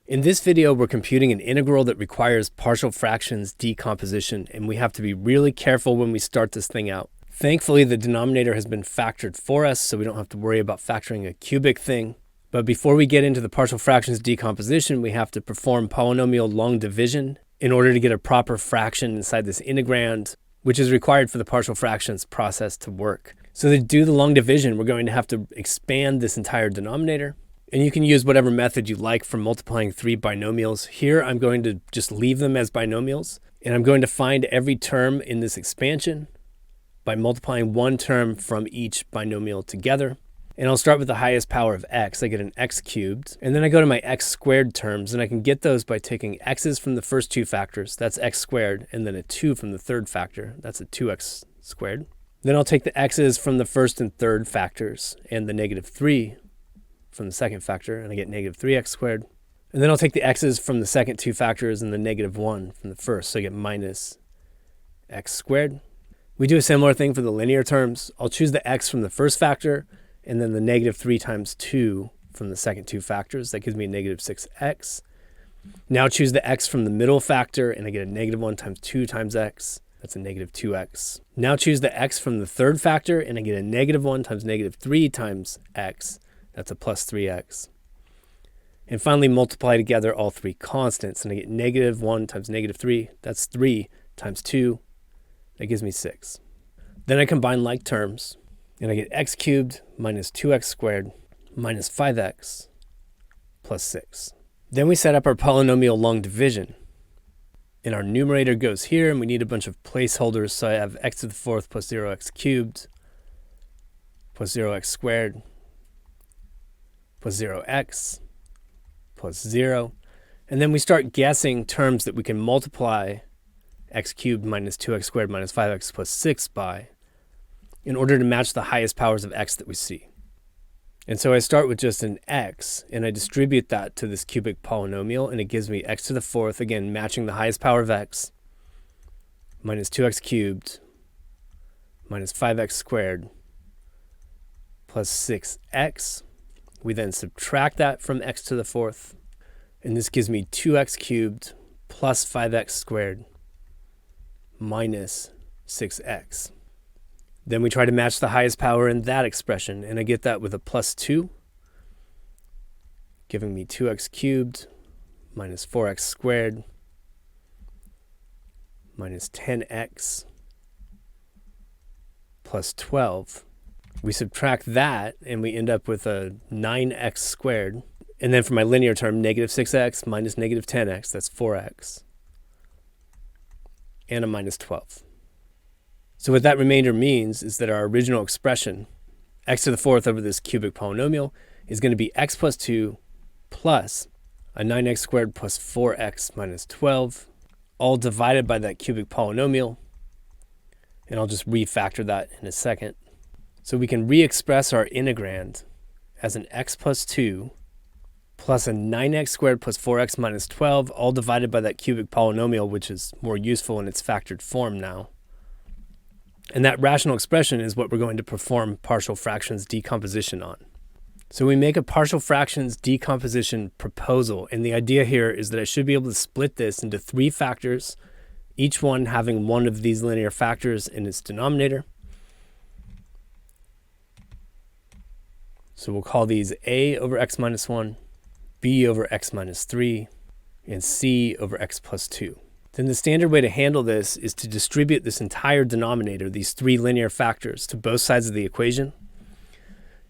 In this video, we're computing an integral that requires partial fractions decomposition, and we have to be really careful when we start this thing out. Thankfully, the denominator has been factored for us, so we don't have to worry about factoring a cubic thing. But before we get into the partial fractions decomposition, we have to perform polynomial long division in order to get a proper fraction inside this integrand, which is required for the partial fractions process to work. So to do the long division, we're going to have to expand this entire denominator. And you can use whatever method you like for multiplying three binomials. Here, I'm going to just leave them as binomials. And I'm going to find every term in this expansion by multiplying one term from each binomial together. And I'll start with the highest power of x. I get an x cubed. And then I go to my x squared terms, and I can get those by taking x's from the first two factors. That's x squared. And then a 2 from the third factor. That's a 2x squared. Then I'll take the x's from the first and third factors and the negative 3 from the second factor, and I get negative 3x squared. And then I'll take the x's from the second two factors and the negative 1 from the first, so I get minus x squared. We do a similar thing for the linear terms. I'll choose the x from the first factor, and then the negative 3 times 2 from the second two factors. That gives me a negative 6x. Now choose the x from the middle factor, and I get a negative 1 times 2 times x. That's a negative 2x. Now choose the x from the third factor, and I get a negative 1 times negative 3 times x. That's a plus 3x. And finally multiply together all three constants, and I get negative 1 times negative 3. That's 3 times 2. That gives me 6. Then I combine like terms, and I get x cubed minus 2x squared minus 5x plus 6. Then we set up our polynomial long division. And our numerator goes here, and we need a bunch of placeholders, so I have x to the fourth plus 0x cubed plus 0x squared plus 0x plus 0. And then we start guessing terms that we can multiply x cubed minus 2x squared minus 5x plus 6 by in order to match the highest powers of x that we see. And so I start with just an x, and I distribute that to this cubic polynomial, and it gives me x to the fourth, again matching the highest power of x, minus 2x cubed minus 5x squared plus 6x. We then subtract that from x to the fourth, and this gives me 2x cubed plus 5x squared minus 6x. Then we try to match the highest power in that expression, and I get that with a plus 2, giving me 2x cubed minus 4x squared minus 10x plus 12. We subtract that, and we end up with a 9x squared. And then for my linear term, negative 6x minus negative 10x, that's 4x. And a minus 12. So what that remainder means is that our original expression, x to the fourth over this cubic polynomial, is going to be x plus 2 plus a 9x squared plus 4x minus 12, all divided by that cubic polynomial. And I'll just refactor that in a second. So we can re-express our integrand as an x plus 2 plus a 9x squared plus 4x minus 12, all divided by that cubic polynomial, which is more useful in its factored form now. And that rational expression is what we're going to perform partial fractions decomposition on. So we make a partial fractions decomposition proposal, and the idea here is that I should be able to split this into three factors, each one having one of these linear factors in its denominator. So we'll call these a over x minus 1, b over x minus 3, and c over x plus 2. Then the standard way to handle this is to distribute this entire denominator, these three linear factors, to both sides of the equation.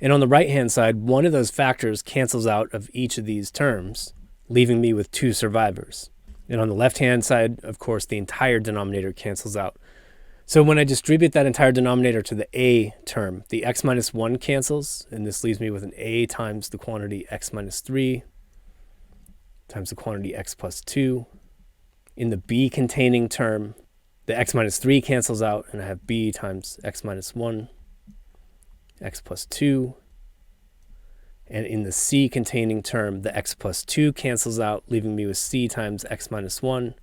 And on the right-hand side, one of those factors cancels out of each of these terms, leaving me with two survivors. And on the left-hand side, of course, the entire denominator cancels out. So when I distribute that entire denominator to the a term, the x minus 1 cancels, and this leaves me with an a times the quantity x minus 3 times the quantity x plus 2. In the b containing term, the x minus 3 cancels out, and I have b times x minus 1, x plus 2. And in the c containing term, the x plus 2 cancels out, leaving me with c times x minus 1,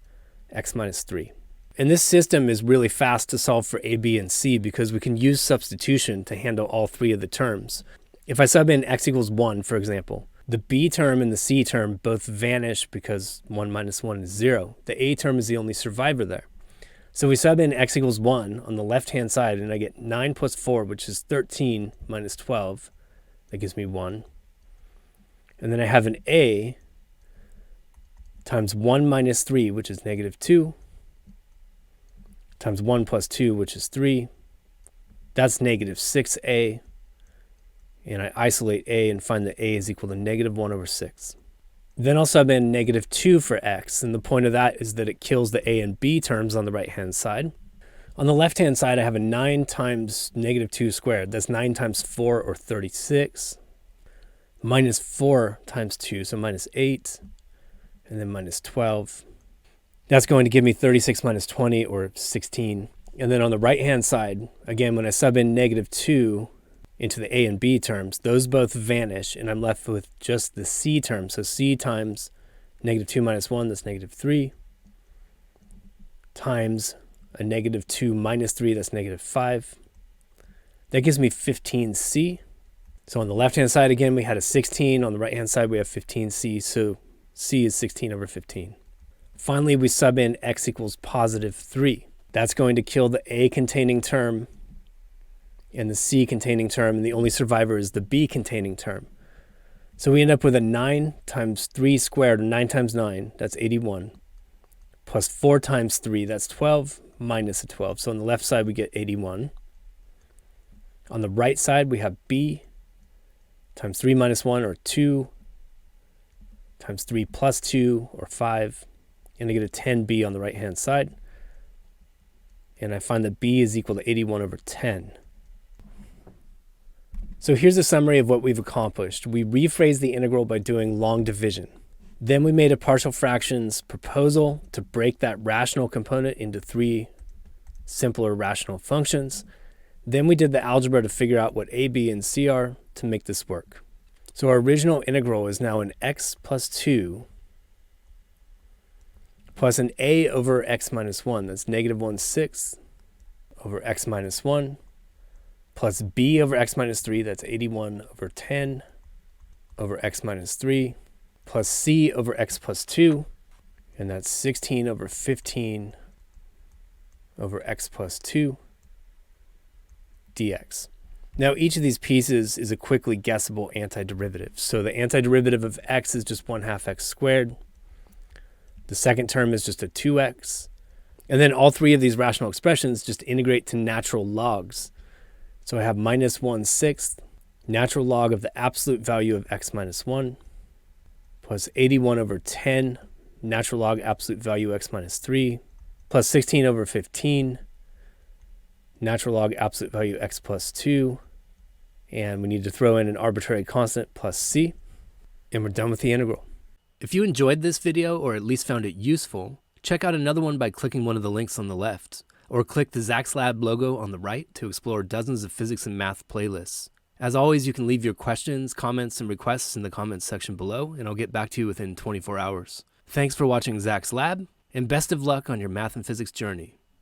x minus 3. And this system is really fast to solve for a, b, and c because we can use substitution to handle all three of the terms. If I sub in x equals 1, for example, The b term and the c term both vanish because 1 minus 1 is 0. The a term is the only survivor there. So we sub in x equals 1 on the left-hand side, and I get 9 plus 4, which is 13 minus 12. That gives me 1. And then I have an a times 1 minus 3, which is negative 2, times 1 plus 2, which is 3. That's negative 6a. And I isolate a and find that a is equal to negative 1 over 6. Then I'll sub in negative 2 for x, and the point of that is that it kills the a and b terms on the right-hand side. On the left-hand side, I have a 9 times negative 2 squared. That's 9 times 4, or 36. Minus 4 times 2, so minus 8, and then minus 12. That's going to give me 36 minus 20, or 16. And then on the right-hand side, again, when I sub in negative 2 into the a and b terms, those both vanish, and I'm left with just the c term. So c times negative 2 minus 1, that's negative 3, times a negative 2 minus 3, that's negative 5. That gives me 15c. So on the left-hand side, again, we had a 16. On the right-hand side, we have 15c, so c is 16 over 15. Finally, we sub in x equals positive 3. That's going to kill the a containing term and the c containing term, and the only survivor is the b containing term. So we end up with a 9 times 3 squared, or 9 times 9, that's 81, plus 4 times 3, that's 12, minus a 12. So on the left side, we get 81. On the right side, we have b times 3 minus 1, or 2, times 3 plus 2, or 5, and I get a 10b on the right-hand side. And I find that b is equal to 81 over 10. So here's a summary of what we've accomplished. We rephrased the integral by doing long division. Then we made a partial fractions proposal to break that rational component into 3 simpler rational functions. Then we did the algebra to figure out what a, b, and c are to make this work. So our original integral is now an x plus 2 plus an a over x minus 1. That's negative 1/6 over x minus 1. Plus b over x minus 3, that's 81 over 10 over x minus 3, plus c over x plus 2, and that's 16 over 15 over x plus 2 dx. Now each of these pieces is a quickly guessable antiderivative. So the antiderivative of x is just 1/2 x squared. The second term is just a 2x. And then all 3 of these rational expressions just integrate to natural logs. So I have minus 1/6 natural log of the absolute value of x minus 1 plus 81 over 10 natural log absolute value x minus 3 plus 16 over 15 natural log absolute value x plus 2. And we need to throw in an arbitrary constant plus c. And we're done with the integral. If you enjoyed this video, or at least found it useful, check out another one by clicking one of the links on the left, or click the Zach's Lab logo on the right to explore dozens of physics and math playlists. As always, you can leave your questions, comments, and requests in the comments section below, and I'll get back to you within 24 hours. Thanks for watching Zach's Lab, and best of luck on your math and physics journey.